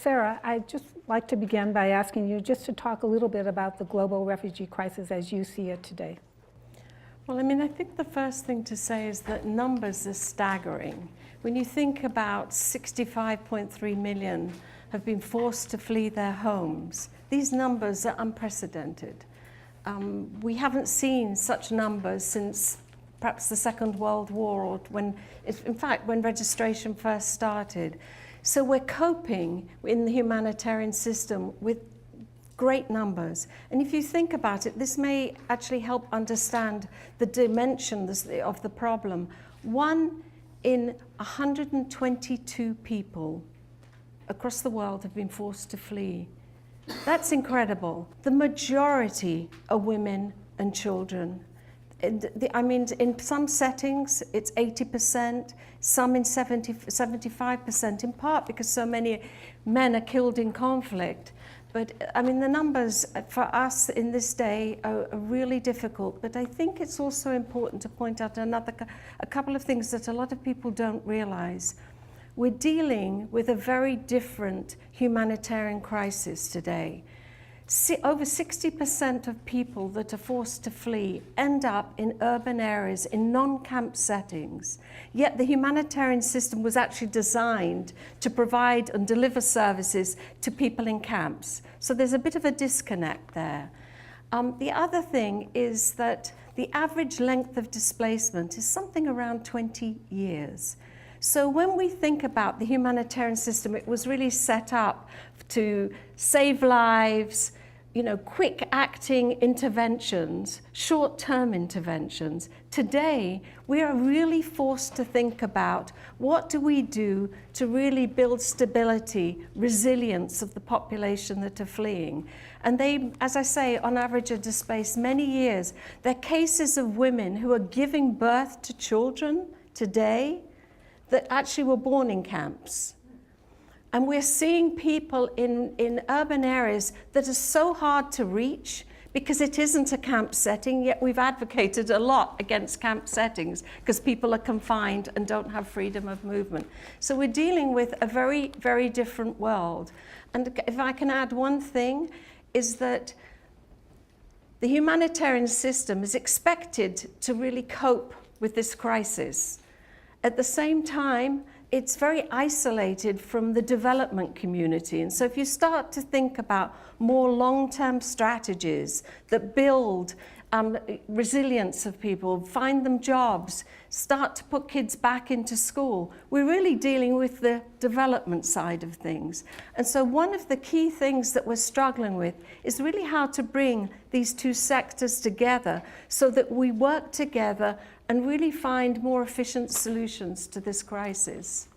Sarah, I'd just like to begin by asking you just to talk a little bit about the global refugee crisis as you see it today. Well, I mean, I think the first thing to say is that numbers are staggering. When you think about 65.3 million have been forced to flee their homes, these numbers are unprecedented. We haven't seen such numbers since perhaps the Second World War, or in fact, when registration first started. So we're coping in the humanitarian system with great numbers. And if you think about it, this may actually help understand the dimensions of the problem. 1 in 122 people across the world have been forced to flee. That's incredible. The majority are women and children. I mean, in some settings, it's 80%, some in 75%, in part because so many men are killed in conflict. But I mean, the numbers for us in this day are really difficult. But I think it's also important to point out a couple of things that a lot of people don't realize. We're dealing with a very different humanitarian crisis today. Over 60% of people that are forced to flee end up in urban areas, in non-camp settings. Yet the humanitarian system was actually designed to provide and deliver services to people in camps. So there's a bit of a disconnect there. The other thing is that the average length of displacement is something around 20 years. So when we think about the humanitarian system, it was really set up to save lives, quick acting interventions, short-term interventions. Today, we are really forced to think about what do we do to really build stability, resilience of the population that are fleeing. And they, as I say, on average are displaced many years. There are cases of women who are giving birth to children today that actually were born in camps. And we're seeing people in urban areas that are so hard to reach because it isn't a camp setting, yet we've advocated a lot against camp settings because people are confined and don't have freedom of movement. So we're dealing with a very, very different world. And if I can add one thing, is that the humanitarian system is expected to really cope with this crisis. At the same time, it's very isolated from the development community. And so if you start to think about more long-term strategies that build resilience of people, find them jobs, start to put kids back into school, we're really dealing with the development side of things. And so one of the key things that we're struggling with is really how to bring these two sectors together so that we work together and really find more efficient solutions to this crisis.